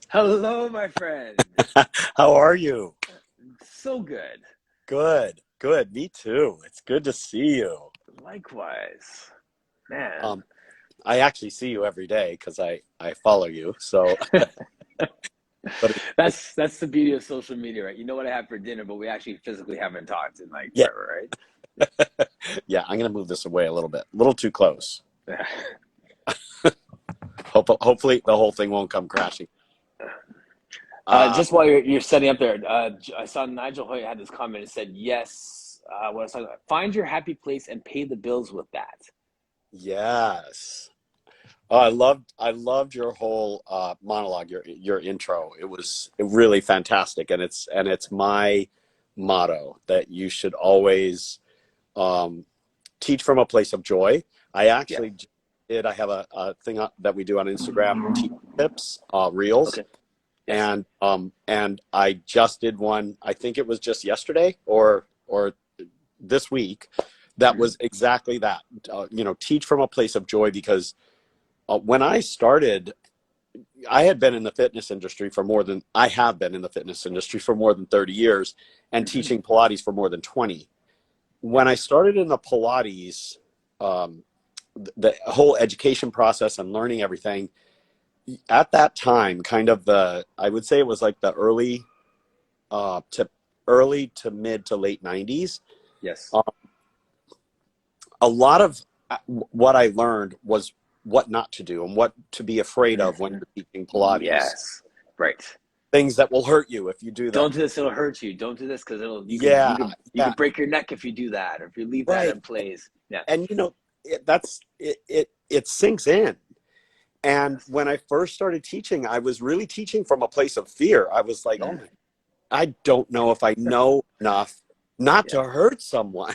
Hello, my friend. How are you? So good. Good, good. Me too. It's good to see you. Likewise. Man. Um, I actually see you every day because I follow you. So, but it's That's the beauty of social media, right? You know what I had for dinner, but we actually physically haven't talked in like yeah, forever, yeah. I'm gonna move this away a little bit, a little too close. right? Hopefully, the whole thing won't come crashing. Uh, Just while you're setting up there, I saw Nigel Hoyt had this comment and said, yes, what I was talking about, find your happy place and pay the bills with that. yes. Oh, I loved your whole monologue, your intro. It was really fantastic, and it's my motto that you should always um, teach from a place of joy. I Yeah. actually did. I have a thing that we do on Instagram, teach tips, reels, Okay. Yes. and I just did one. I think it was just yesterday or this week. That Hmm. was exactly that. Teach from a place of joy because when I started, I had been in the fitness industry for more than I have been in the fitness industry for more than 30 years, and Hmm. teaching Pilates for more than 20. When I Yes. started in the Pilates, um, the whole education process and learning everything at that time, kind of I would say it was like the early to mid to late 90s. Yes. Uh, a lot of what I learned was what not to do and what to be afraid of when Hmm. you're teaching Pilates. Yes. Right. Things that will hurt you if you do them. Don't do this, it'll hurt you. Don't do this because it'll Yeah, you yeah, could break your neck if you do that, or if you leave that right. in place. Yeah. And it sinks in. And Yes. when I first started teaching, I was really teaching from a place of fear. I was like, oh Mm. my, I don't know if I know enough not Yeah. to hurt someone.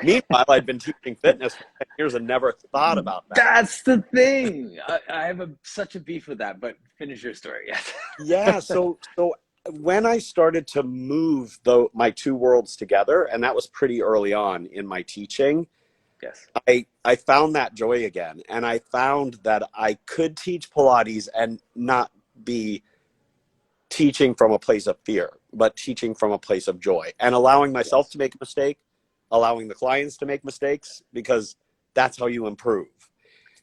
Meanwhile, I'd been teaching fitness for 10 years and never thought about that. That's the thing. I have such a beef with that, but finish your story. Yes. Yeah, so when I started to move my two worlds together, and that was pretty early on in my teaching, Yes. I found that joy again, and I found that I could teach Pilates and not be teaching from a place of fear, but teaching from a place of joy and allowing myself Yes. to make a mistake, allowing the clients to make mistakes, because that's how you improve.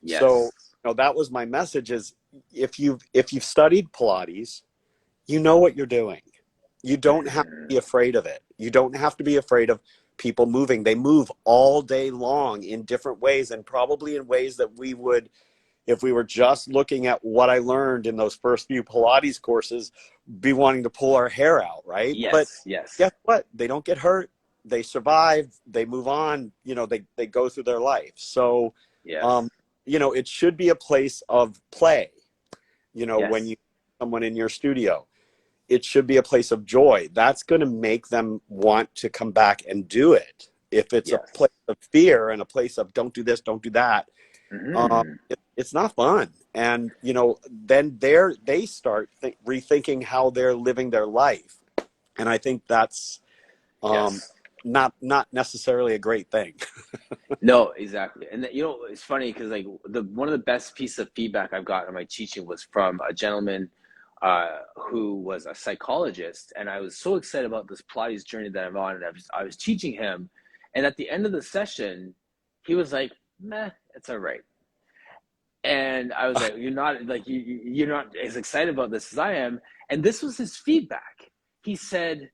So, Yes. that was my message is if you've studied Pilates, you know what you're doing. You don't have to be Mm. afraid of it. You don't have to be afraid of people moving. They move all day long in different ways, and probably in ways that we would, if we were just looking at what I learned in those first few Pilates courses, be wanting to pull our hair out, right? But Yes. Yes. guess what? They don't get hurt. They survive. They move on. They go through their life. So, um, Yes. it should be a place of play. When Yes. you someone in your studio, it should be a place of joy. That's going to make them want to come back and do it. If it's a place Yes. of fear and a place of don't do this, don't do that, Hmm. it's not fun. And then they start rethinking how they're living their life, and I think that's um, Yes. not necessarily a great thing. No, exactly. And it's funny because like the one of the best pieces of feedback I've gotten on my teaching was from a gentleman who was a psychologist, and I was so excited about this Pilates journey that I'm on, and I was teaching him, and at the end of the session, he was like, "Meh, it's all right." And I was like, "You're not like you're not as excited about this as I am." And this was his feedback. He said,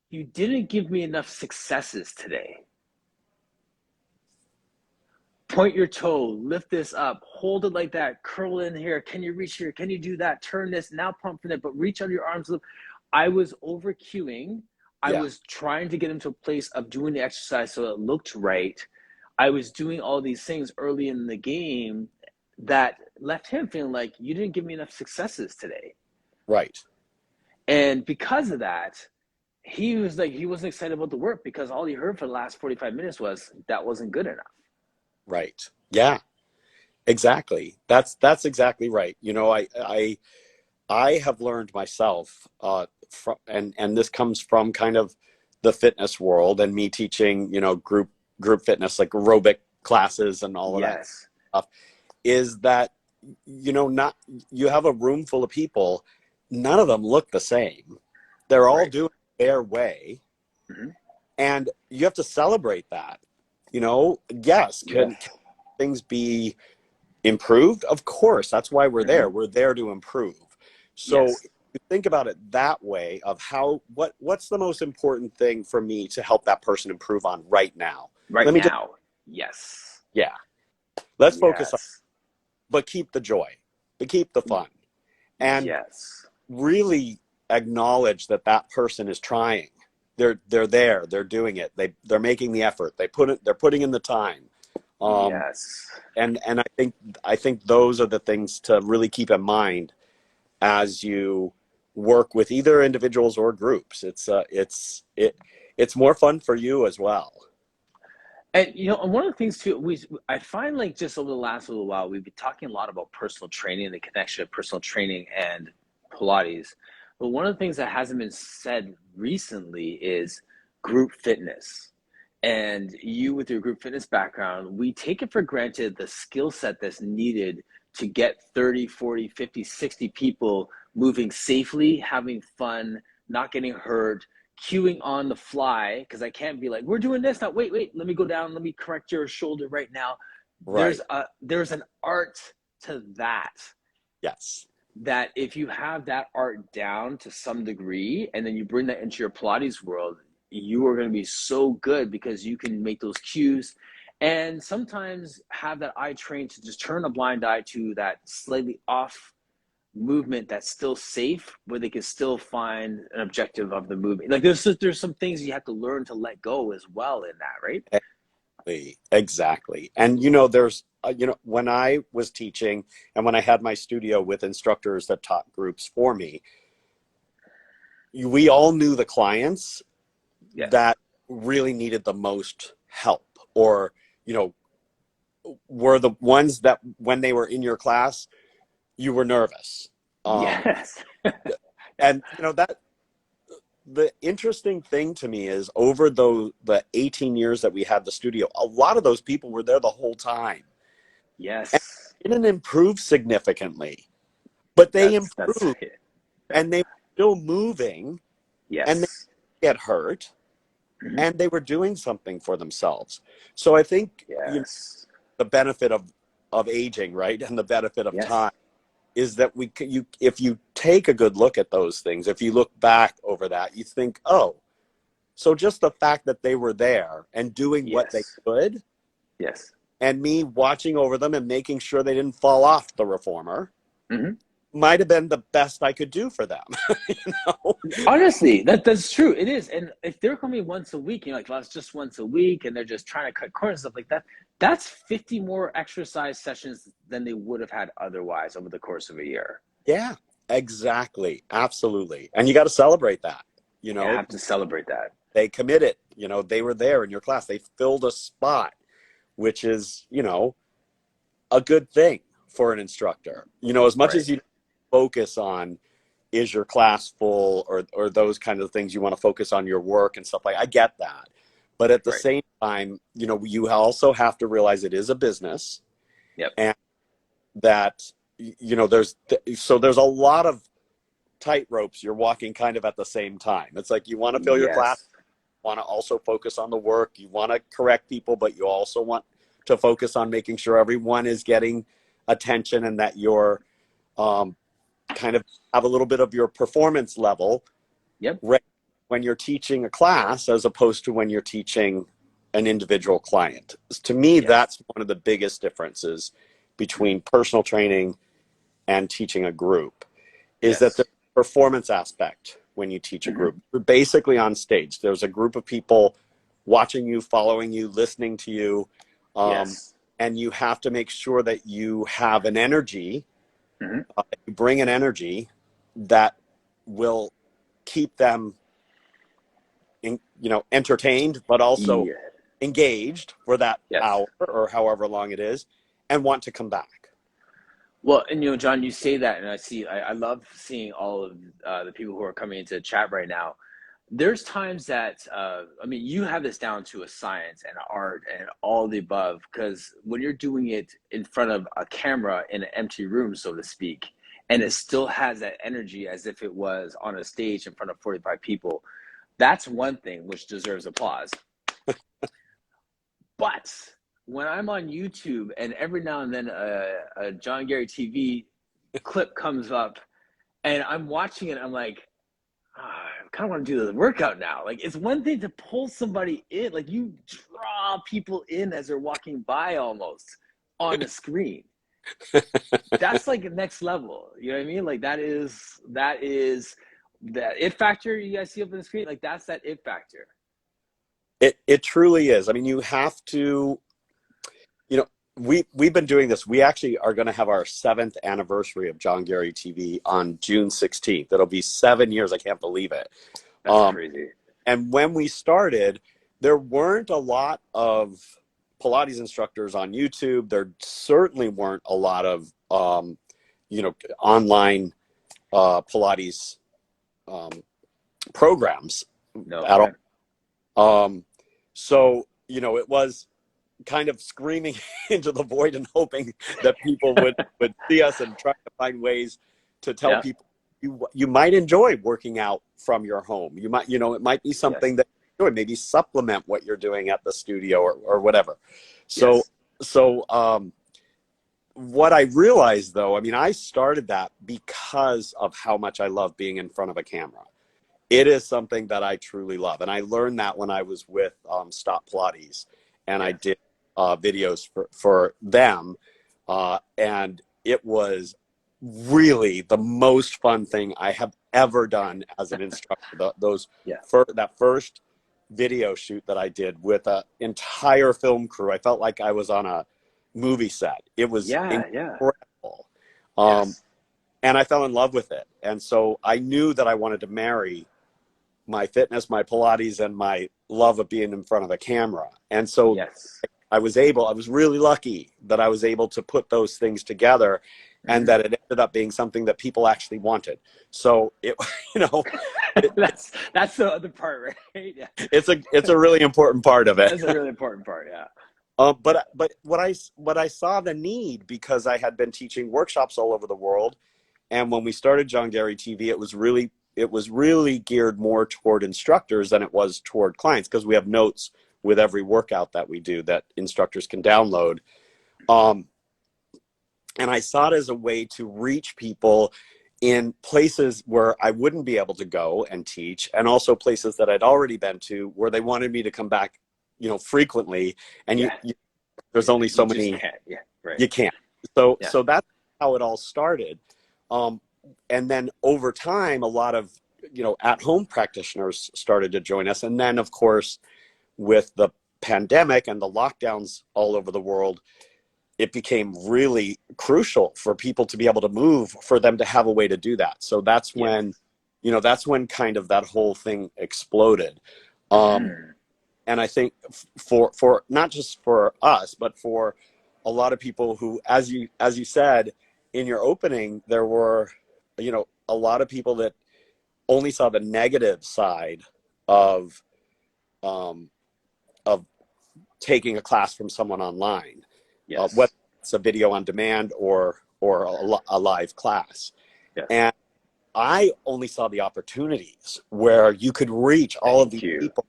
"You didn't give me enough successes today. Point your toe, lift this up, hold it like that, curl in here. Can you reach here? Can you do that? Turn this, now pump from it, but reach under your arms. I was over cueing. I Yeah, was trying to get him to a place of doing the exercise so it looked right. I was doing all these things early in the game that left him feeling like you didn't give me enough successes today. right, And because of that, he was like, he wasn't excited about the work because all he heard for the last 45 minutes was that wasn't good enough. right. Yeah, exactly. That's exactly right. I have learned myself, and this comes from kind of the fitness world and me teaching, group fitness, like aerobic classes and all of that Yes. stuff, is that not, you have a room full of people, none of them look the same. They're all Right. doing their way, Hmm. and you have to celebrate that. Yes, Yeah. can things be improved? Of course, that's why we're Hmm. there. We're there to improve. So Yes. you think about it that way of what's the most important thing for me to help that person improve on right now. Right Let me just now. Yes. Yeah, let's focus on, Yes. but keep the joy, but keep the fun, and Yes. really acknowledge that that person is trying. They're there, they're doing it, they're making the effort, they're putting in the time. um Yes. and I think those are the things to really keep in mind as you work with either individuals or groups. It's more fun for you as well. And and one of the things too, I find like just over the last little while, we've been talking a lot about personal training and the connection of personal training and Pilates. But one of the things that hasn't been said recently is group fitness. And you, with your group fitness background, we take it for granted the skill set that's needed to get 30, 40, 50, 60 people moving safely, having fun, not getting hurt, cueing on the fly, because I can't be like, we're doing this now. Wait, let me go down. Let me correct your shoulder right now. Right. There's an art to that. Yes. That if you have that art down to some degree, and then you bring that into your Pilates world, you are going to be so good because you can make those cues, and sometimes have that eye trained to just turn a blind eye to that slightly off movement that's still safe, where they can still find an objective of the movement. Like there's some things you have to learn to let go as well in that, right? Exactly. And there's when I was teaching and when I had my studio with instructors that taught groups for me, we all knew the clients Yes. that really needed the most help, or were the ones that when they were in your class you were nervous. Yes. And that the interesting thing to me is, over the 18 years that we had the studio, a lot of those people were there the whole time and Yes. didn't improve significantly, but they That's improved, it. and they were still moving, and they Yes. didn't get hurt, Mhm. and they were doing something for themselves. So I think Yes. the benefit of aging, right, and the benefit of Yes. time is that if you take a good look at those things, if you look back over that, you think, oh, so just the fact that they were there and doing what they Yes. could, Yes. and me watching over them and making sure they didn't fall off the reformer, Hmm. might have been the best I could do for them. you know? Honestly, that's true. It is. And if they're coming once a week, like, well, it's just once a week, and they're just trying to cut corners and stuff like that, that's 50 more exercise sessions than they would have had otherwise over the course of a year. Yeah, exactly. Absolutely. And you got to celebrate that. You You know, have to celebrate that. they committed, they were there in your class. They filled a spot, which is, a good thing for an instructor. As much Right. as you focus on, is your class full, or those kind of things, you want to focus on your work and stuff I get that. But at the Right. same time, you also have to realize it is a business, Yep. and that, there's a lot of tight ropes you're walking kind of at the same time. It's like, you want to fill your class, Yes. want to also focus on the work, you want to correct people, but you also want to focus on making sure everyone is getting attention, and that you're um, kind of have a little bit of your performance level Yep. right when you're teaching a class, as opposed to when you're teaching an individual client. To me, Yes. that's one of the biggest differences Mhm. between personal training and teaching a group, is that Yes. the performance aspect when you teach a Hmm. group. You're basically on stage. There's a group of people watching you, following you, listening to you, um, Yes. and you have to make sure that you have an energy, Hmm. you bring an energy that will keep them entertained, but also Yeah. engaged for that Yes. hour or however long it is, and want to come back. Well, and John, you say that, and I love seeing all of the people who are coming into the chat right now. there's times that I mean, you have this down to a science and art and all the above, because when you're doing it in front of a camera in an empty room, so to speak, and it still has that energy as if it was on a stage in front of 45 people, that's one thing which deserves applause. But when I'm on YouTube and every now and then a John Garey TV clip comes up and I'm watching it, I'm like, I kind of want to do the workout now. Like, it's one thing to pull somebody in, like you draw people in as they're walking by almost on the screen. That's like next level. You know what I mean? Like that is that it factor you guys see up on the screen. Like that's that it factor. It truly is. I mean, you have to, you know, we've been doing this. We actually are going to have our 7th anniversary of John Garey TV on June 16th. It'll be 7 years. I can't believe it. That's crazy. And when we started, there weren't a lot of Pilates instructors on YouTube. There certainly weren't a lot of, online Pilates programs No, at right. all. So, it was kind of screaming into the void and hoping that people would see us and try to find ways to tell Yeah. people you might enjoy working out from your home. You might, it might be Yes. something that you enjoy, maybe supplement what you're doing at the studio or whatever. So, Yes. what I realized though, I mean, I started that because of how much I love being in front of a camera. It is something that I truly love. And I learned that when I was with Stop Pilates and I Yes. did videos for them. And it was really the most fun thing I have ever done as an instructor. Yeah. That first video shoot that I did with an entire film crew, I felt like I was on a movie set. It was Yeah. Yeah. incredible. Um, Yes. and I fell in love with it. And so I knew that I wanted to marry my fitness, my Pilates, and my love of being in front of a camera. And so Yes. I was really lucky that I was able to put those things together and Hmm. that it ended up being something that people actually wanted. So it, you know, it, That's the other part, right? Yeah. it's a really important part of it. That's a really important part. Yeah. But what I saw the need, because I had been teaching workshops all over the world, and when we started John Garey TV, it was really geared more toward instructors than it was toward clients, because we have notes with every workout that we do that instructors can download. And I saw it as a way to reach people in places where I wouldn't be able to go and teach, and also places that I'd already been to where they wanted me to come back, frequently. And Yeah. there's only You so just many, can't. Yeah. Right. you can't. So, Yeah. so that's how it all started. Um, and then over time, a lot of, at-home practitioners started to join us. And then, of course, with the pandemic and the lockdowns all over the world, it became really crucial for people to be able to move, for them to have a way to do that. So Yes. that's when kind of that whole thing exploded. Hmm. And I think for not just for us, but for a lot of people who, as you said in your opening, there were, a lot of people that only saw the negative side of um, of taking a class from someone online, whether Yes. it's a video on demand or a live class. Yes. And I only saw the opportunities where you could reach all of Thank these you. people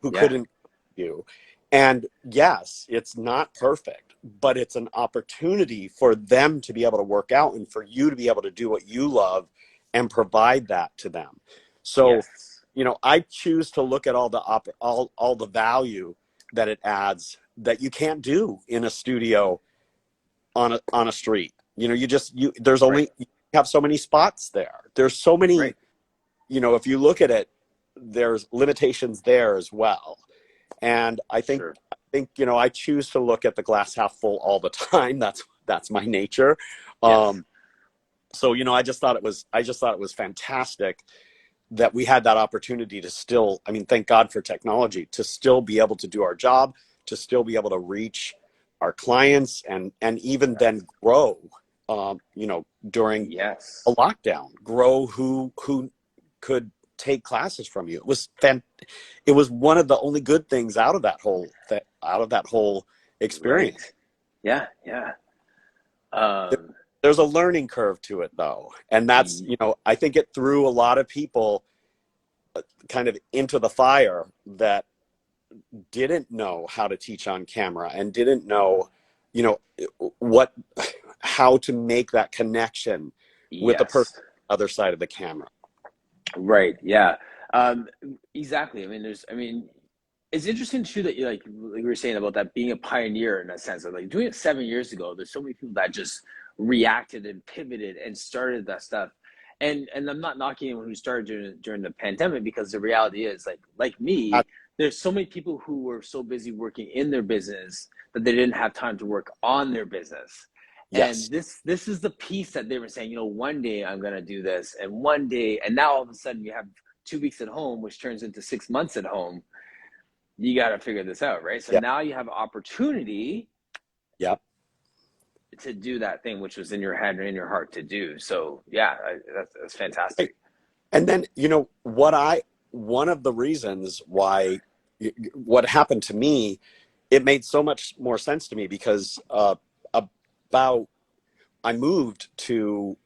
who Yeah. couldn't you. And yes, it's not perfect, but it's an opportunity for them to be able to work out and for you to be able to do what you love and provide that to them. So, Yes. I choose to look at all the value that it adds that you can't do in a studio on a street. There's Right. only, you have so many spots there. There's so many, Right. if you look at it, there's limitations there as well. And Sure. I think, I choose to look at the glass half full all the time. That's my nature. Yes. Um, so, I just thought it was fantastic that we had that opportunity to still, I mean, thank God for technology, to still be able to do our job, to still be able to reach our clients and even then grow, during Yes. a lockdown, grow who could take classes from you. It was one of the only good things out of that whole Right. experience. Yeah. Yeah. There- Um, There's a learning curve to it though. And that's, y- I think it threw a lot of people kind of into the fire that didn't know how to teach on camera and didn't know, you know, what, how to make that connection with the person yes. on the other side of the camera. Right. Yeah. Um, exactly. I mean, it's interesting too that like you were saying about that being a pioneer in a sense of like doing it 7 years ago. There's so many people that just reacted and pivoted and started that stuff. And I'm not knocking anyone who started during the pandemic, because the reality is like Uh, me, there's so many people who were so busy working in their business that they didn't have time to work on their business. And yes. this is the piece that they were saying, one day I'm gonna do this, and one day, and now all of a sudden you have 2 weeks at home, which turns into 6 months at home. You got to figure this out, right? So Yeah. now you have opportunity Yeah. to do that thing which was in your head and in your heart to do. So yeah, that's fantastic. And then, one of the reasons why, what happened to me, it made so much more sense to me because about, I moved to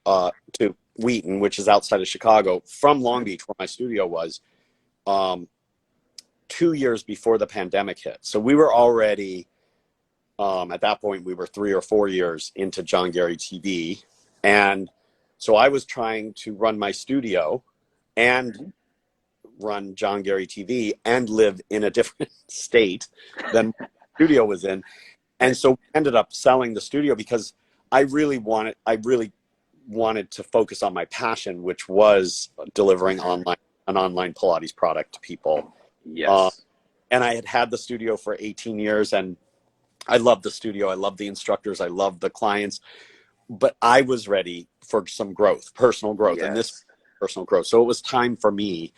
Wheaton, which is outside of Chicago, from Long Mhm. Beach, where my studio was, um, 2 years before the pandemic hit. So we were already, at that point, we were 3 or 4 years into John Garey TV. And so I was trying to run my studio and Mhm. run John Garey TV and live in a different state than the studio was in. And Right. so we ended up selling the studio because I really wanted to focus on my passion, which was delivering an online Pilates product to people. Uh, Yes. and I had had the studio for 18 years, and I loved the studio. I loved the instructors. I loved the clients, but I was ready for some growth, personal growth, and this Yes. personal growth. So it was time for me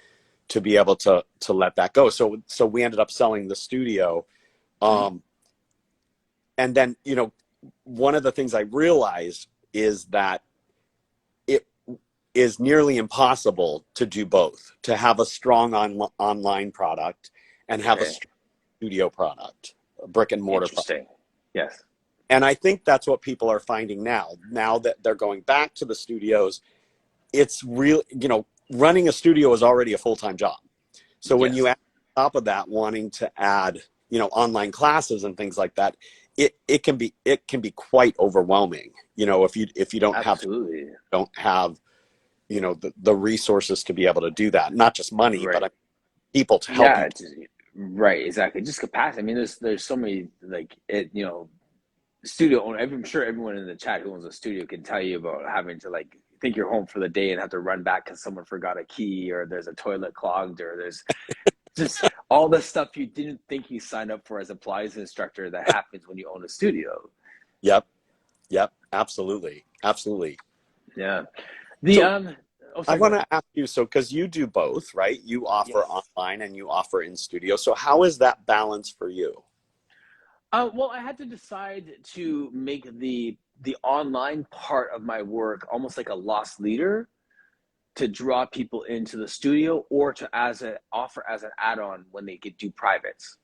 to be able to let that go. So we ended up selling the studio. Mhm. Um, and then, one of the things I realized is that it is nearly impossible to do both, to have a strong online product and have a Okay. strong studio product, a brick and mortar product. Interesting. Yes. And I think that's what people are finding now that they're going back to the studios. It's real, running a studio is already a full-time job. So when you Yes. add on top of that, wanting to add, online classes and things like that, it can be quite overwhelming. If you Absolutely. don't have, the resources to be able to do that. Not just money, but Right. people to help Yeah. you. Right. Exactly. Just capacity. I mean, there's so many like it. Studio owner. I'm sure everyone in the chat who owns a studio can tell you about having to like think you're home for the day and have to run back because someone forgot a key, or there's a toilet clogged, or there's just all the stuff you didn't think you signed up for as a Pilates instructor that happens when you own a studio. Yep. Yep. Absolutely. Absolutely. Yeah. The So oh, I sorry, go want ahead. to ask you, so because you do both, right? You offer Yes. online and you offer in studio. So how is that balance for you? Well, I had to decide to make the online part of my work almost like a lost leader, to draw people into the studio, or to as an offer as an add-on when they could do privates.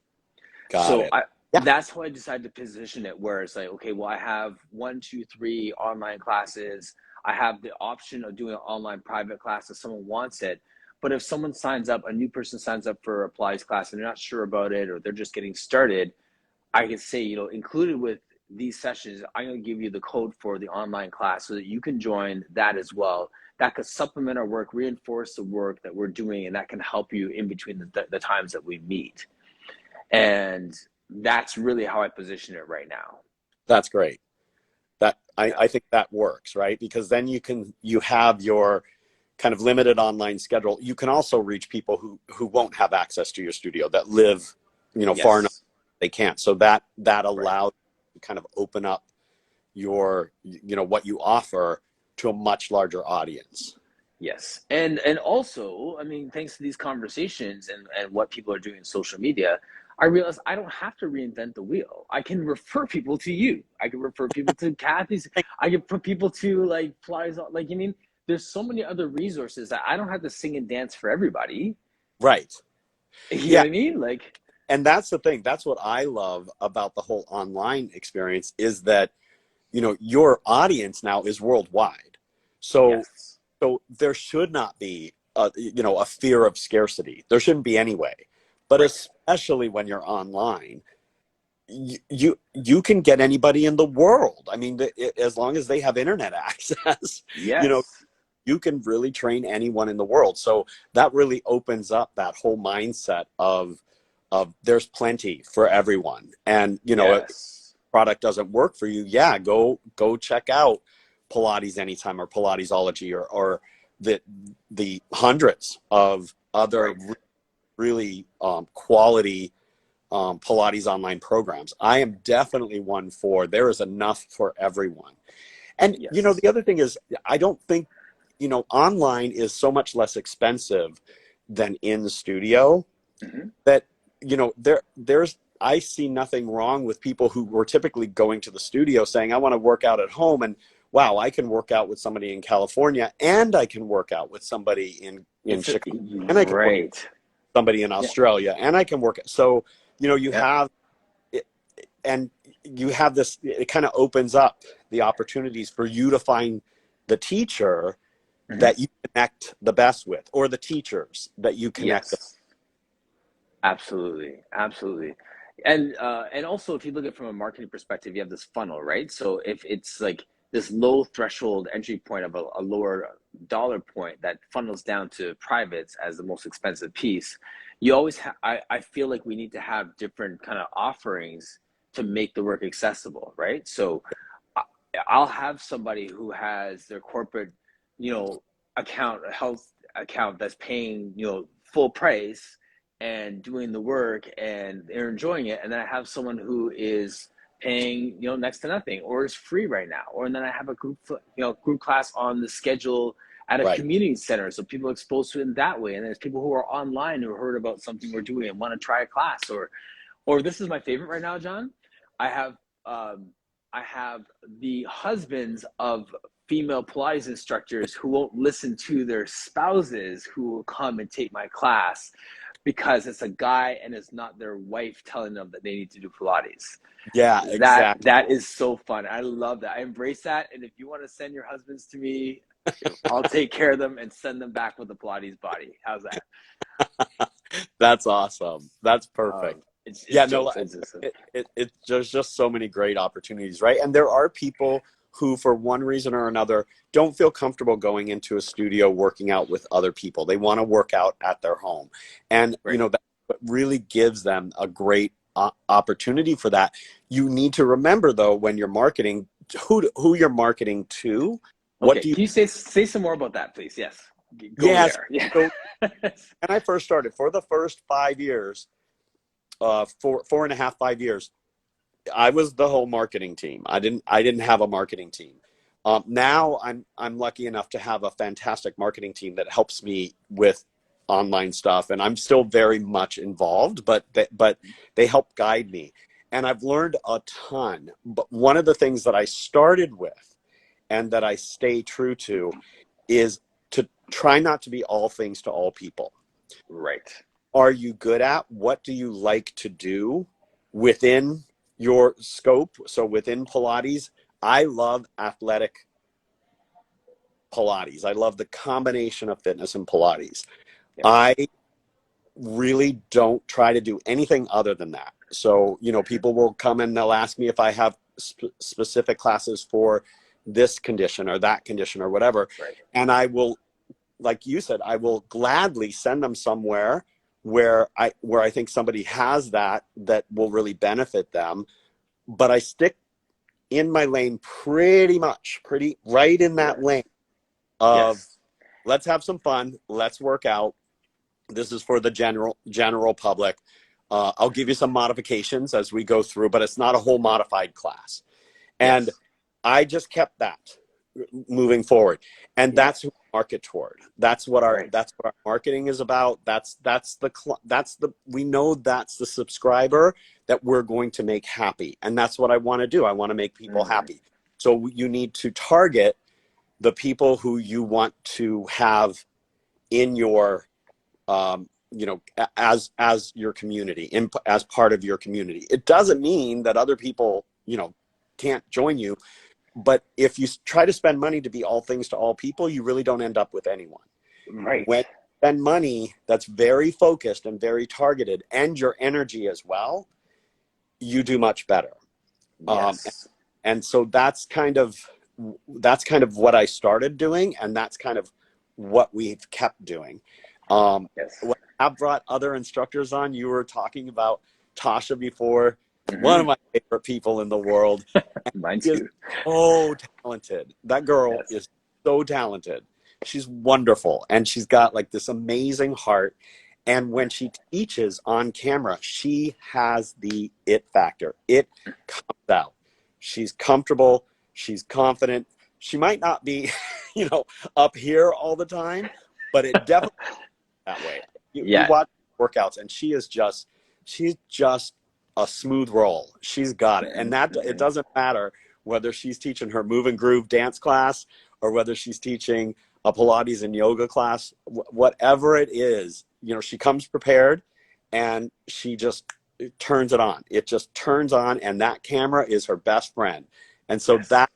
Got So it. I Yeah. that's how I decided to position it, where it's like, okay, well, I have 1, 2, 3 online classes. I have the option of doing an online private class if someone wants it. But if someone signs up, a new person signs up for a Pilates class and they're not sure about it, or they're just getting started, I can say, included with these sessions, I'm going to give you the code for the online class so that you can join that as well. That could supplement our work, reinforce the work that we're doing, and that can help you in between the times that we meet. And that's really how I position it right now. That's great. That Yeah. I think that works, right? Because then you have your kind of limited online schedule. You can also reach people who won't have access to your studio, that live, far enough Yes. they can't. So that Right. allows you to kind of open up your, what you offer to a much larger audience. Yes. And also, I mean, thanks to these conversations and what people are doing in social media, I realize I don't have to reinvent the wheel. I can refer people to you. I can refer people to Kathy's. I can put people to like flies on, like, you mean, there's so many other resources that I don't have to sing and dance for everybody. Right. You know Yeah. what I mean? Like, And that's the thing. That's what I love about the whole online experience is that, your audience now is worldwide. So, yes, so there should not be a fear of scarcity. There shouldn't be anyway. But right. especially when you're online, you can get anybody in the world. I mean, as long as they have internet access, you know, Yes, you can really train anyone in the world. So that really opens up that whole mindset of there's plenty for everyone. And a yes, product doesn't work for you, yeah, go check out Pilates Anytime or Pilatesology or the hundreds of other right. really quality Pilates online programs. I am definitely one for there is enough for everyone. And Yes. the other thing is, I don't think online is so much less expensive than in the studio Hmm. that there's I see nothing wrong with people who were typically going to the studio saying I want to work out at home, and wow, I can work out with somebody in California, and I can work out with somebody in It's a, Chicago, and I can work right. with somebody in Yeah. Australia, and I can work. So you Yeah. have it, and you have this. It kind of opens up the opportunities for you to find the teacher Hmm. that you connect the best with, or the teachers that you connect. Yes. Absolutely, absolutely. And also if you look at it from a marketing perspective, you have this funnel, right? So if it's like this low threshold entry point of a lower dollar point that funnels down to privates as the most expensive piece, you always I feel like we need to have different kind of offerings to make the work accessible, right? So I- I'll have somebody who has their corporate, you know, account, a health account that's paying, full price and doing the work and they're enjoying it. And then I have someone who is paying, next to nothing or is free right now. Or and then I have a group class on the schedule at a Right. community center. So people are exposed to it in that way. And there's people who are online who heard about something we're doing and want to try a class or this is my favorite right now, John. I have um, I have the husbands of female Pilates instructors who won't listen to their spouses who will come and take my class because it's a guy and it's not their wife telling them that they need to do Pilates. Yeah, exactly. That is so fun. I love that. I embrace that. And if you want to send your husbands to me, I'll take care of them and send them back with the Pilates body. How's that? That's awesome. That's perfect. It's Yeah, no, jokes. It's just there's just so many great opportunities, right? And there are people who, for one reason or another, don't feel comfortable going into a studio working out with other people. They want to work out at their home. And, right. that really gives them a great opportunity for that. You need to remember, though, when you're marketing, who you're marketing to. What Okay. do you, Can you say some more about that, please? Yes. Go yes. there. Yeah. So when I first started, for the first 5 years, 4.5, 5 years, I was the whole marketing team. I didn't have a marketing team. Now I'm lucky enough to have a fantastic marketing team that helps me with online stuff, and I'm still very much involved, but they help guide me, and I've learned a ton. But one of the things that I started with and that I stay true to is to try not to be all things to all people. Right. Are you good at? What do you like to do within your scope? So within Pilates, I love athletic Pilates. I love the combination of fitness and Pilates. Yeah. I really don't try to do anything other than that. So, Hmm. people will come and they'll ask me if I have specific classes for this condition or that condition or whatever. Right. And I will, like you said, I will gladly send them somewhere where I think somebody has that will really benefit them. But I stick in my lane pretty right in that Right. lane of Yes. let's have some fun, let's work out. This is for the general public. I'll give you some modifications as we go through, but it's not a whole modified class. And Yes. I just kept that moving forward, and Yeah. that's who we market toward. Right. That's what our marketing is about. That's the we know that's the subscriber that we're going to make happy, and that's what I want to do. I want to make people Hmm. happy. So you need to target the people who you want to have in your, as your community, as part of your community. It doesn't mean that other people, can't join you. But if you try to spend money to be all things to all people, you really don't end up with anyone. Right. When you spend money that's very focused and very targeted, and your energy as well, you do much better. Yes. And so that's kind of what I started doing, and that's kind of what we've kept doing. Yes. When I've brought other instructors on, you were talking about Tasha before, one Hmm. of my favorite people in the world. Mine She is too. so talented. That girl Yes. is so talented. She's wonderful, and she's got like this amazing heart. And when she teaches on camera, she has the it factor. It comes out. She's comfortable. She's confident. She might not be, up here all the time, but it definitely that way. We Yeah. watch workouts, and she's just a smooth roll. She's got it, and that it Hmm. doesn't matter whether she's teaching her move and groove dance class or whether she's teaching a Pilates and yoga class. Whatever it is, she comes prepared, and she just turns it on. It just turns on, and that camera is her best friend. And so Yes. that's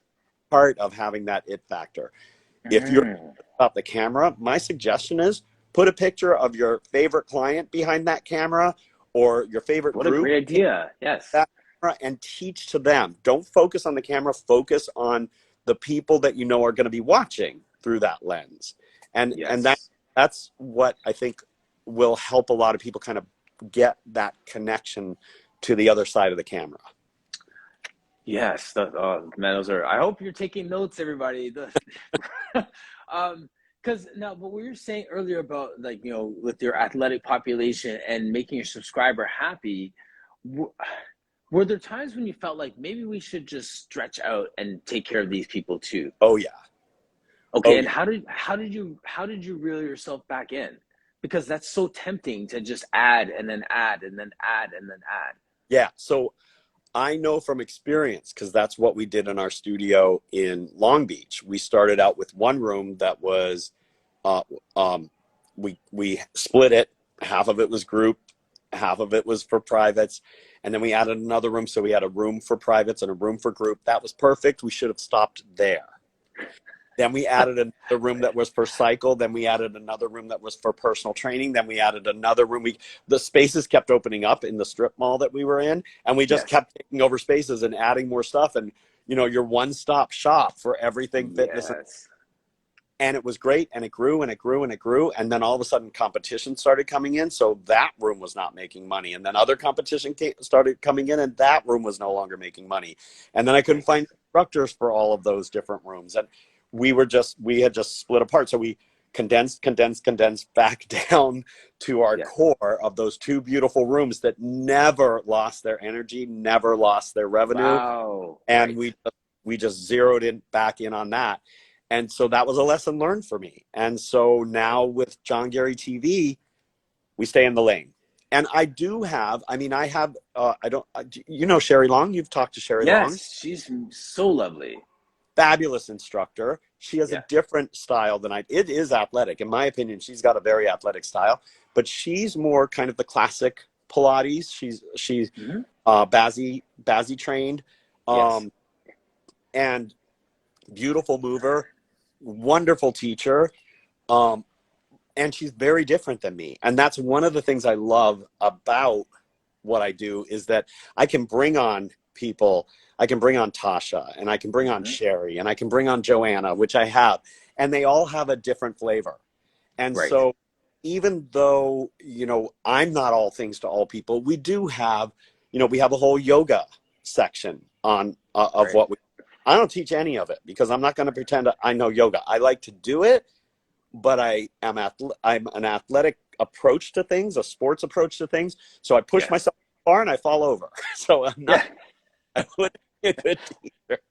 part of having that it factor. If you're Mm. about the camera, my suggestion is put a picture of your favorite client behind that camera, or your favorite What a group great idea. Yes. that camera, and teach to them. Don't focus on the camera, focus on the people that are going to be watching through that lens. And Yes. that's what I think will help a lot of people kind of get that connection to the other side of the camera. Yes. Man, those are. I hope you're taking notes, everybody. Because now, what we were saying earlier about, like, with your athletic population and making your subscriber happy, w- were there times when you felt like maybe we should just stretch out and take care of these people too? Oh yeah. Okay, Oh and yeah. how did you reel yourself back in? Because that's so tempting to just add and then add and then add and then add. Yeah. So I know from experience, because that's what we did in our studio in Long Beach. We started out with one room that was, uh, we split it. Half of it was group, half of it was for privates, and then we added another room. So we had a room for privates and a room for group. That was perfect. We should have stopped there. Then we added another room that was for cycle. Then we added another room that was for personal training. Then we added another room. The spaces kept opening up in the strip mall that we were in, and we just Yes. kept taking over spaces and adding more stuff. And your one-stop shop for everything fitness, Yes. and it was great. And it grew and it grew and it grew. And then all of a sudden, competition started coming in, so that room was not making money. And then other competition started coming in, and that room was no longer making money. And then I couldn't find instructors for all of those different rooms, and we had just split apart. So we condensed back down to our Yes. core of those two beautiful rooms that never lost their energy, never lost their revenue. Wow. And Right. we just zeroed in back in on that. And so that was a lesson learned for me. And so now with John Garey TV, we stay in the lane. And I do have, I have, I don't, Sherry Long. You've talked to Sherry Long. Yes. She's so lovely. Fabulous instructor. She has a Yeah. different style than it is athletic. In my opinion, she's got a very athletic style, but she's more kind of the classic Pilates. She's Hmm. Bazzi trained, Yes. um, and beautiful mover, wonderful teacher. Um, and she's very different than me. And that's one of the things I love about what I do, is that I can bring on people. I can bring on Tasha, and I can bring on Hmm. Sherry, and I can bring on Joanna, which I have, and they all have a different flavor. And Right. so even though, I'm not all things to all people, we do have, we have a whole yoga section on of Right. what we, I don't teach any of it because I'm not going to pretend I know yoga. I like to do it, but I'm an athletic approach to things, a sports approach to things. So I push Yes. myself far and I fall over. So I'm not Yeah. I wouldn't be a good teacher.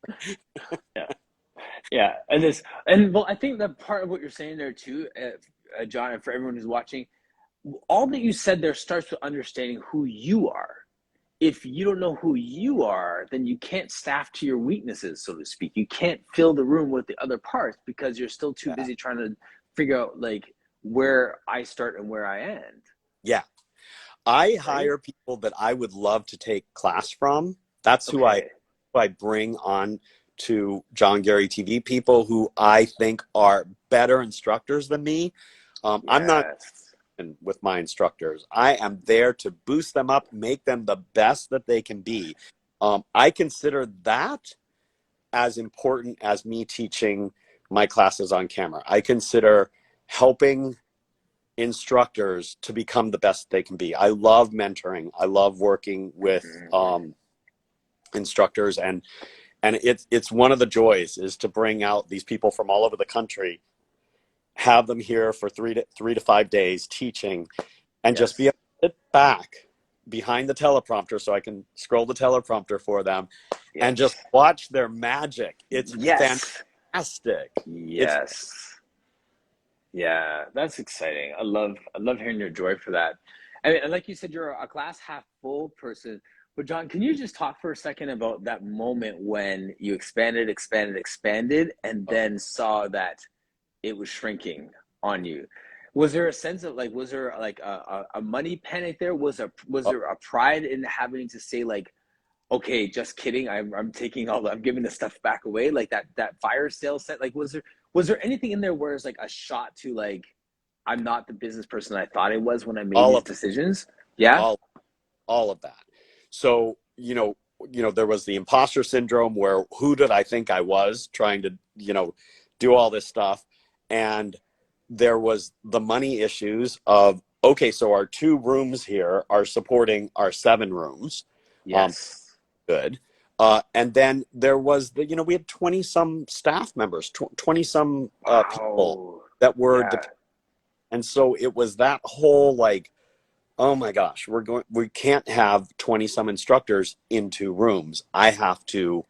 Yeah. Yeah. And I think that part of what you're saying there too, John, and for everyone who's watching, all that you said there starts with understanding who you are. if you don't know who you are, then you can't staff to your weaknesses, so to speak. You can't fill the room with the other parts because you're still too Yeah. busy trying to figure out like where I start and where I end. Yeah. I Right? hire people that I would love to take class from. That's Okay. who I bring on to John Garey TV, people who I think are better instructors than me. I'm not Yes. with my instructors. I am there to boost them up, make them the best that they can be. I consider that as important as me teaching my classes on camera. I consider helping instructors to become the best they can be. I love mentoring. I love working with instructors, and it's one of the joys is to bring out these people from all over the country, have them here for 3 to 5 days teaching, and just be Yes. able to sit back behind the teleprompter so I can scroll the teleprompter for them and just Yes. watch their magic. It's Yes. fantastic. It's Yes. Yeah, that's exciting. I love hearing your joy for that. And like you said, you're a glass half full person. But John, can you just talk for a second about that moment when you expanded, expanded, expanded, and then saw that it was shrinking on you? Was there a sense of like, was there like a money panic there? Was there a pride in having to say like, okay, just kidding. I'm taking I'm giving the stuff back away. Like that fire sale set. Like was there anything in there where it's like a shot to like I'm not the business person I thought I was when I made all these of decisions? Yeah. all all of that. So, there was the imposter syndrome where who did I think I was trying to, do all this stuff. And there was the money issues of, okay, so our 2 rooms here are supporting our 7 rooms. Um, Yes. good. And then there was we had 20 some staff members, 20 some people Wow. that were, Yeah. and so it was that whole like, oh my gosh, we can't have 20 some instructors in 2 rooms. I have to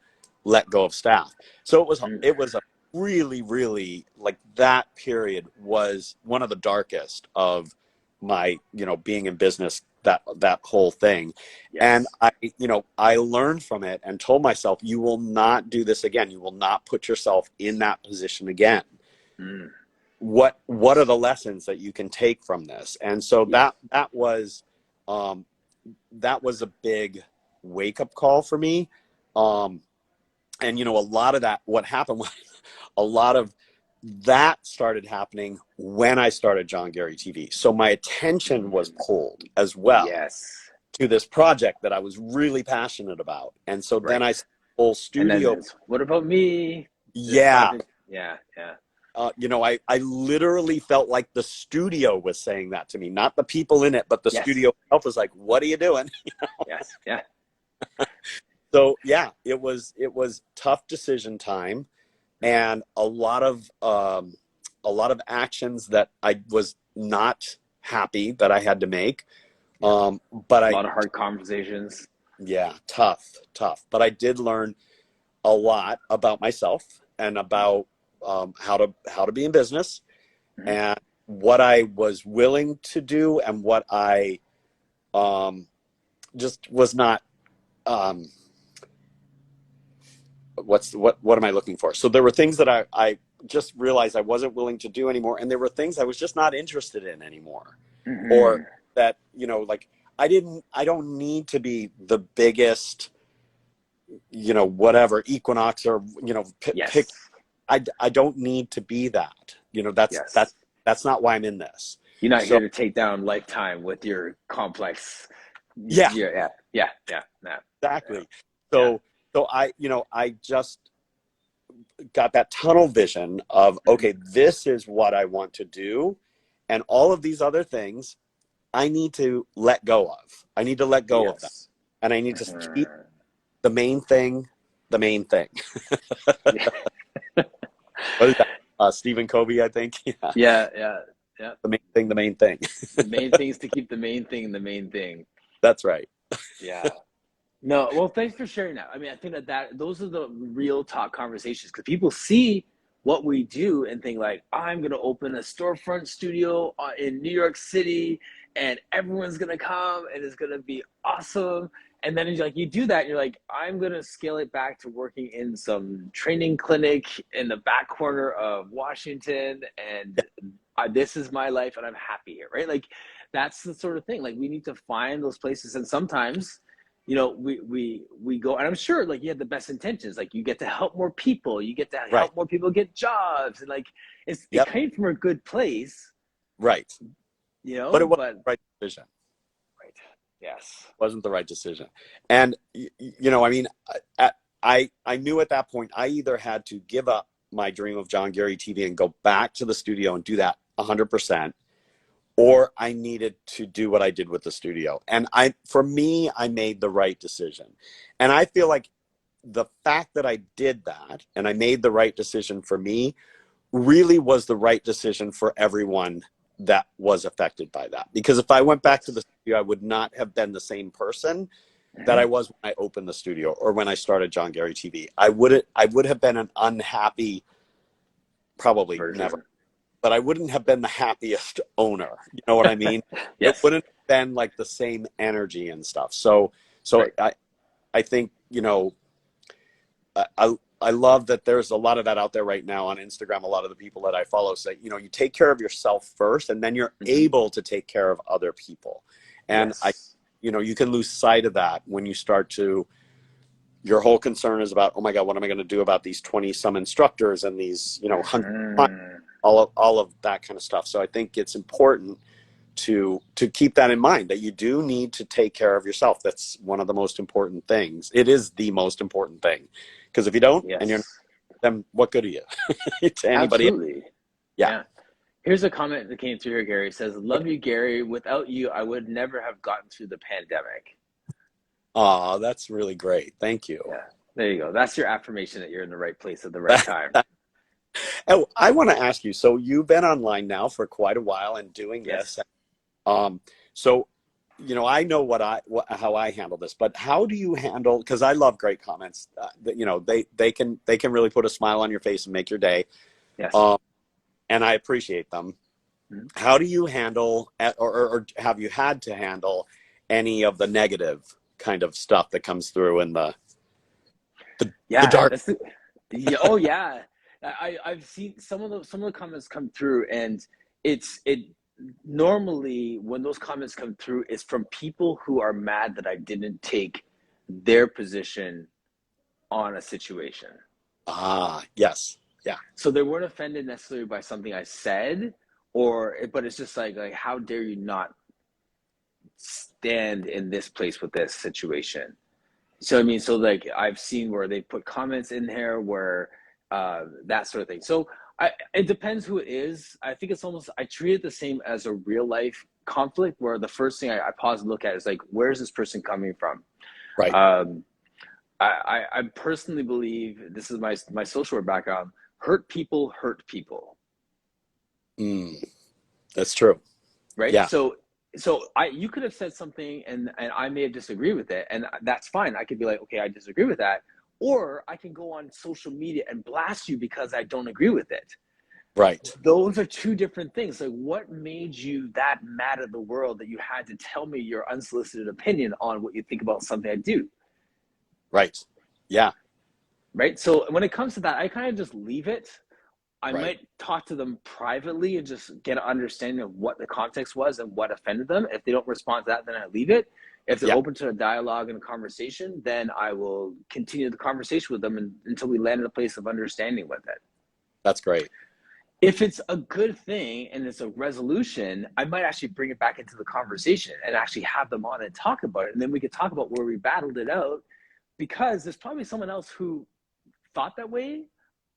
let go of staff. So Mm. it was a really, really, like, that period was one of the darkest of my, being in business, that whole thing. And Yes. I learned from it and told myself, you will not do this again. You will not put yourself in that position again. Mm. What are the lessons that you can take from this? And so Yeah. um, that was a big wake up call for me. And a lot of that, what happened was a lot of that started happening when I started John Garey TV. So my attention was Mm. pulled as well Yes. to this project that I was really passionate about. And so then Right. I whole And then studio. it's what about me? This Yeah. project. Yeah. Yeah. I literally felt like the studio was saying that to me, not the people in it, but the Yes. studio itself was like, what are you doing? Yes. Yeah. So yeah, it was tough decision time, and a lot of actions that I was not happy that I had to make. Yeah. But A lot of hard conversations. yeah, tough. But I did learn a lot about myself and about how to be in business, Mhm. and what I was willing to do and what I just was not. Um, what am I looking for? So there were things that I just realized I wasn't willing to do anymore, and there were things I was just not interested in anymore, or Mhm. that like I don't need to be the biggest, whatever Equinox, or pick. Yes. I don't need to be that. Yes. That's not why I'm in this. You're not here So to take down Lifetime with your complex. yeah, Yeah. Yeah. Yeah. Yeah. Yeah. Yeah. exactly. Yeah. So I just got that tunnel vision of, Mhm. okay, this is what I want to do, and all of these other things I need to let go of. I need to let go of them, Yes. and I need to keep Mhm. the main thing the main thing. Yeah. What is that? Stephen Covey, I think. Yeah, Yeah. Yeah. Yeah. the main thing, the main thing. The main thing is to keep the main thing the main thing. That's right. Yeah. No, well, thanks for sharing that. I mean, I think that those are the real talk conversations because people see what we do and think like, I'm gonna open a storefront studio in New York City, and everyone's gonna come, and it's gonna be awesome. and then like you do that, and you're like, I'm gonna scale it back to working in some training clinic in the back corner of Washington, and this is my life, and I'm happy here, right? Like that's the sort of thing. Like we need to find those places, and sometimes, we go, and I'm sure like you have the best intentions. Like you get to help more people, you get to Right. help more people get jobs, and like it Yep. came from a good place, Right. But it wasn't but the right decision. right, yes, Wasn't the right decision. And I mean, I knew at that point I either had to give up my dream of John Garey TV and go back to the studio and do that 100%, or I needed to do what I did with the studio. And for me, I made the right decision. And I feel like the fact that I did that and I made the right decision for me really was the right decision for everyone that was affected by that. Because if I went back to the yes. studio, I would not have been the same person that I Mhm. was when I opened the studio or when I started John Garey TV. I would have been an unhappy, probably never, Version. but I wouldn't have been the happiest owner. You know what I mean? It Yes, wouldn't have been like the same energy and stuff. So right. I think, I love that there's a lot of that out there right now on Instagram. A lot of the people that I follow say, you take care of yourself first, and then you're Hmm. able to take care of other people. And Yes. you can lose sight of that when you start to, your whole concern is about, oh my God, what am I going to do about these 20 some instructors and these, hundred, Hmm. all of that kind of stuff. So I think it's important to keep that in mind, that you do need to take care of yourself. That's one of the most important things. It is the most important thing, because if you don't, and you're not, Yes. then what good are you to anybody else? Absolutely. Yeah. Yeah. Here's a comment that came through here, Gary. It says, love you, Gary. Without you, I would never have gotten through the pandemic. Oh, that's really great. Thank you. Yeah. There you go. That's your affirmation that you're in the right place at the right time. Oh, I want to ask you, so you've been online now for quite a while and doing this. Yes. So, I know how I handle this, but how do you handle, because I love great comments, that, they can really put a smile on your face and make your day. Yes. Um, and I appreciate them. Mhm. How do you handle, or have you had to handle any of the negative kind of stuff that comes through in the Yeah. dark? Yeah, oh yeah. I've seen some of the comments come through, and it normally when those comments come through, it's from people who are mad that I didn't take their position on a situation. Ah, yes. Yeah. So they weren't offended necessarily by something I said, but it's just like how dare you not stand in this place with this situation. So I mean, so like I've seen where they put comments in there where that sort of thing. So it depends who it is. I think it's almost, I treat it the same as a real life conflict, where the first thing I pause and look at is like, where's this person coming from? Right. Um, I personally believe, this is my social work background, hurt people hurt people, Mm, that's true. right? Yeah. So you could have said something, and I may have disagreed with it, and that's fine. I could be like, okay, I disagree with that, or I can go on social media and blast you because I don't agree with it. Right. Those are two different things. Like, what made you that mad at the world that you had to tell me your unsolicited opinion on what you think about something I do? Right. Yeah. Right. So when it comes to that, I kind of just leave it. I Right. might talk to them privately and just get an understanding of what the context was and what offended them. If they don't respond to that, then I leave it. If they're Yeah. open to a dialogue and a conversation, then I will continue the conversation with them until we land in a place of understanding with it. That's great. If it's a good thing and it's a resolution, I might actually bring it back into the conversation and actually have them on and talk about it. And then we could talk about where we battled it out, because there's probably someone else who thought that way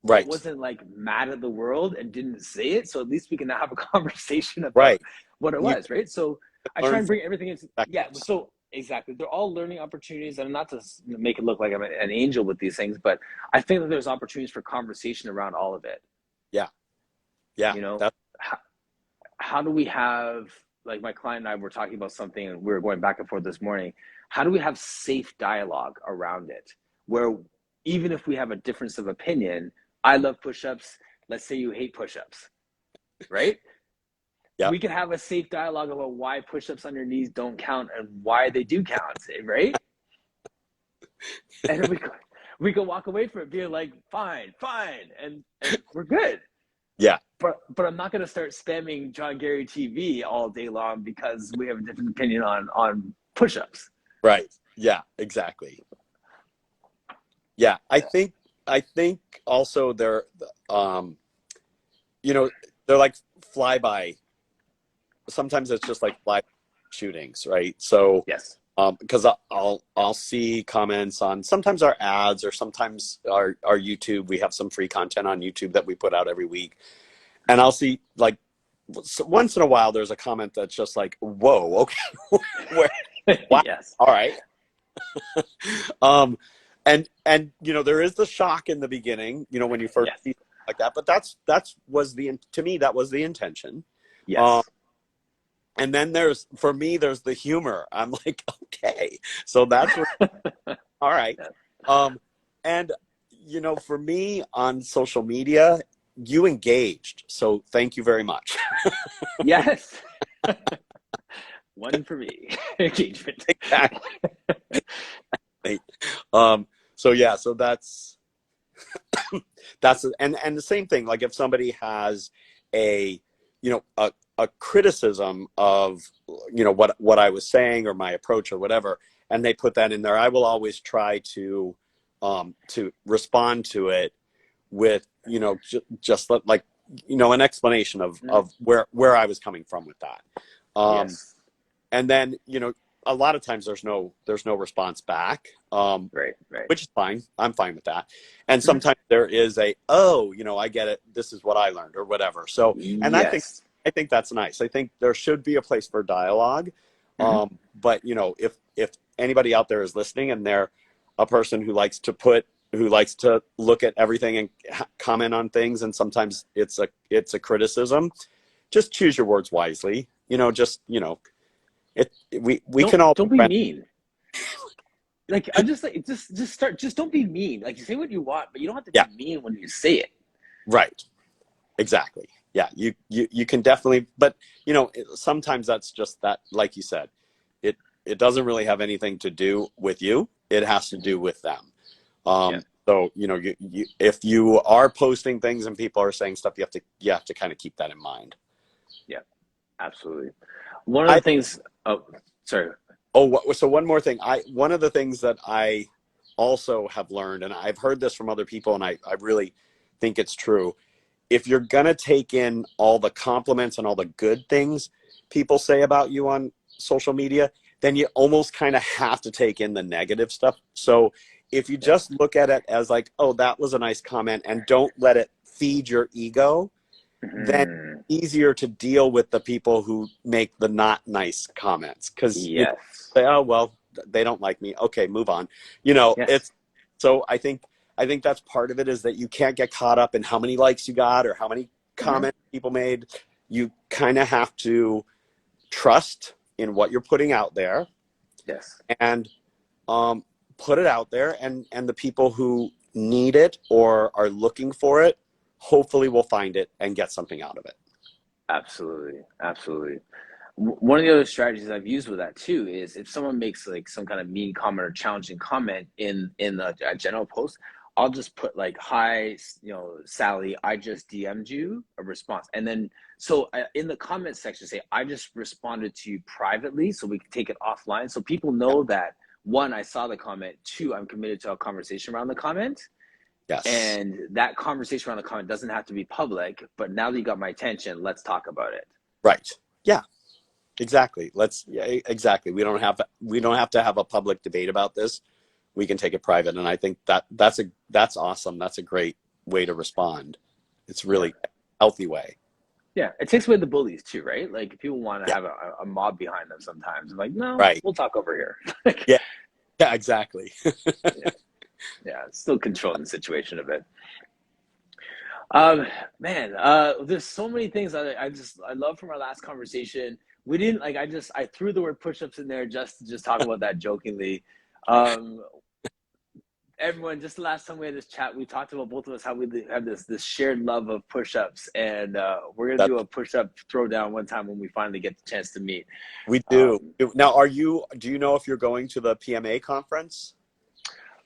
but Right. wasn't like mad at the world and didn't say it. So at least we can now have a conversation about Right. what it You was, right? So I try learn and from bring everything into, yeah. perspectives. So exactly, they're all learning opportunities, and not to make it look like I'm an angel with these things, but I think that there's opportunities for conversation around all of it. Yeah. Yeah. You know, That. how, how do we have, like my client and I were talking about something, and we were going back and forth this morning. How do we have safe dialogue around it, where even if we have a difference of opinion, I love push-ups, let's say you hate push-ups, right? Yeah. We can have a safe dialogue about why push-ups on your knees don't count and why they do count, right? And we could walk away from it being like, fine, fine, and we're good. Yeah. But I'm not gonna start spamming John Garey TV all day long because we have a different opinion on push-ups. Right. Yeah, exactly. Yeah. I think also um, you know, they're like flyby. Sometimes it's just like fly shootings, right? So, Yes. because I'll see comments on sometimes our ads or sometimes our YouTube. We have some free content on YouTube that we put out every week, and I'll see like once in a while there's a comment that's just like, "Whoa, okay, where, wow, Yes. all right." Um, and there is the shock in the beginning, when you first Yes. see something like that, but that's was the to me that was the intention. Um, Yes. and then for me there's the humor. I'm like, okay, so that's where, all right. Um, and for me on social media, you engaged, so thank you very much. Yes. One for me. Engagement. Exactly. Um, so yeah, so that's and the same thing. Like if somebody has a a criticism of what I was saying or my approach or whatever, and they put that in there, I will always try to respond to it with just like an explanation of where I was coming from with that. Um, Yes. and then a lot of times there's no response back, Right. Right. which is fine. I'm fine with that. And Mhm. sometimes there is I get it, this is what I learned or whatever. So, and Yes. I think that's nice. I think there should be a place for dialogue. Hmm. But if anybody out there is listening and they're a person who likes to look at everything and comment on things, and sometimes it's a criticism, just choose your words wisely. We can all Don't be be friends. mean. Like I'm just like just don't be mean. Like you say what you want, but you don't have to Yeah, be mean when you say it. right. Exactly. Yeah, you can definitely, but sometimes that's just that, like you said, it doesn't really have anything to do with you. It has to do with them. Yeah. So if you are posting things and people are saying stuff, you have to kind of keep that in mind. Yeah. Absolutely. One of the I things. Oh, sorry. so one more thing. One of the things that I also have learned, and I've heard this from other people, and I really think it's true. If you're going to take in all the compliments and all the good things people say about you on social media, then you almost kind of have to take in the negative stuff. So if you Yes. just look at it as like, oh, that was a nice comment, and don't let it feed your ego, then Hmm. it's easier to deal with the people who make the not nice comments, because Yes. say, oh, well, they don't like me. Okay, move on. Yes. It's so I think that's part of it, is that you can't get caught up in how many likes you got or how many Hmm. comments people made. You kind of have to trust in what you're putting out there, Yes. and um, put it out there, and the people who need it or are looking for it hopefully will find it and get something out of it. Absolutely. Absolutely. One of the other strategies I've used with that too is if someone makes like some kind of mean comment or challenging comment in a general post, I'll just put like, "Hi, Sally, I just DM'd you a response," and then in the comment section say, "I just responded to you privately, so we can take it offline," so people Yeah. know that one, I saw the comment, two, I'm committed to a conversation around the comment, Yes. and that conversation around the comment doesn't have to be public. But now that you got my attention, let's talk about it. Right. Yeah. Exactly. Yeah, exactly. We don't have to have a public debate about this. We can take it private, and I think that's awesome. That's a great way to respond. It's Yeah. really a healthy way. Yeah, it takes away the bullies too, right? Like people want to Yeah. have a mob behind them sometimes. I'm like, no, Right. we'll talk over here. Like, Yeah. Yeah. Exactly. yeah, yeah, it's still controlling the situation a bit. Um, Man, there's so many things I love from our last conversation. We didn't like I threw the word push-ups in there just to just talk about that jokingly. Um, Everyone, just the last time we had this chat, we talked about both of us how we have this shared love of push-ups, and we're gonna That do a push-up throwdown one time when we finally get the chance to meet. we do. Um, Now, do you know if you're going to the PMA conference?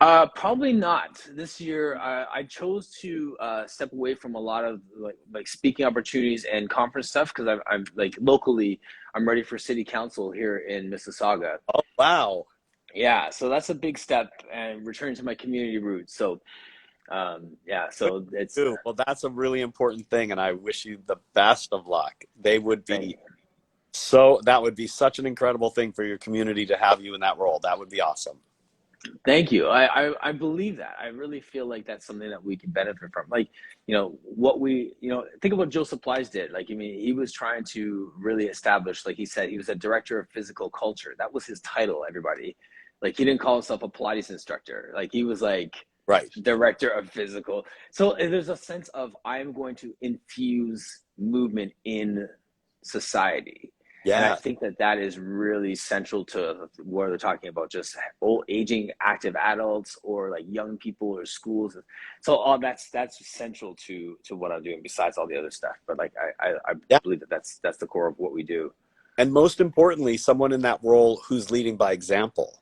Probably not this year. I chose to step away from a lot of like speaking opportunities and conference stuff because I'm like locally. I'm ready for city council here in Mississauga. Oh, wow. Yeah, so that's a big step and returning to my community roots. So yeah, Good so it's for you. Well, that's a really important thing, and I wish you the best of luck. They would thank be so, that would be such an incredible thing for your community to have you in that role. That would be awesome. Thank you. I believe that. I really feel like that's something that we can benefit from. Like, what we, think of what Joe Supplies did. Like, I mean, he was trying to really establish, like he said, he was a director of physical culture. That was his title, everybody. Like, he didn't call himself a Pilates instructor. Like, he was like Right. director of physical. So there's a sense of I am going to infuse movement in society. And I Yeah. think that that is really central to what they're talking about, just old aging active adults or like young people or schools. So all that's central to what I'm doing besides all the other stuff. But like I Yeah. believe that that's the core of what we do. And most importantly, someone in that role who's leading by example.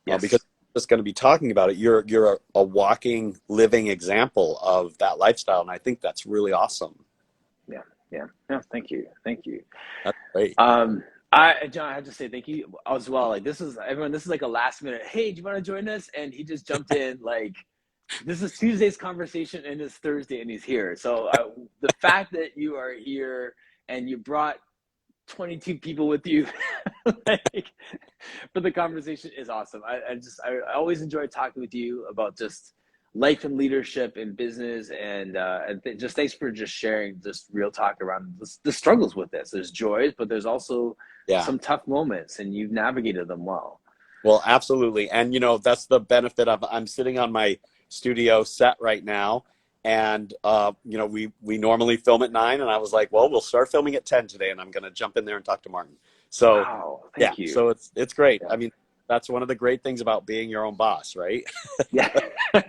Because Yes. I'm just going to be talking about it. You're a walking, living example of that lifestyle. And I think that's really awesome. Yeah. Yeah. No, thank you. Thank you. That's great. Um, John, I have to say thank you as well. Like this is everyone. This is like a last minute. Hey, do you want to join us? And he just jumped in. Like this is Tuesday's conversation, and it's Thursday, and he's here. So the fact that you are here and you brought 22 people with you like, for the conversation is awesome. I always enjoy talking with you about just life and leadership and business and just thanks for just sharing just real talk around the struggles with this. There's joys, but there's also Yeah. some tough moments, and you've navigated them well. Well, absolutely. And, that's the benefit of I'm sitting on my studio set right now. And, we normally film at 9. And I was like, well, we'll start filming at 10 today. And I'm going to jump in there and talk to Martin. So, Wow, yeah. thank you. So it's great. Yeah, I mean, that's one of the great things about being your own boss, right? yeah.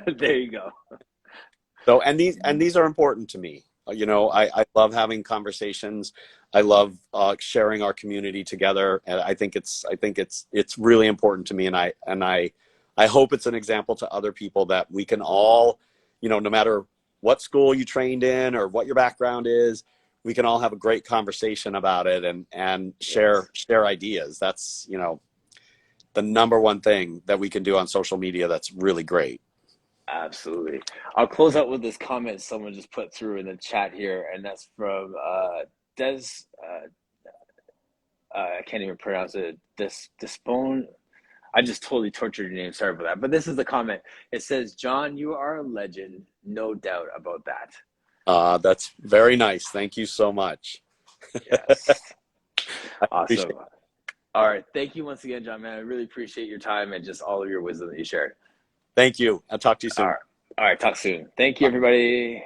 There you go. So, and these are important to me. I love having conversations. I love sharing our community together, and I think it's really important to me. And I hope it's an example to other people that we can all, no matter what school you trained in or what your background is, we can all have a great conversation about it and Yes. share ideas. That's the number one thing that we can do on social media. That's really great. Absolutely. I'll close out with this comment someone just put through in the chat here, and that's from Des. I can't even pronounce it. Despone. I just totally tortured your name. Sorry about that. But this is the comment. It says, "John, you are a legend. No doubt about that." That's very nice. Thank you so much. Yes. I appreciate Awesome. it. All right. Thank you once again, John, man. I really appreciate your time and just all of your wisdom that you shared. Thank you. I'll talk to you All soon. right. All right. Talk soon. Thank you, Bye. everybody.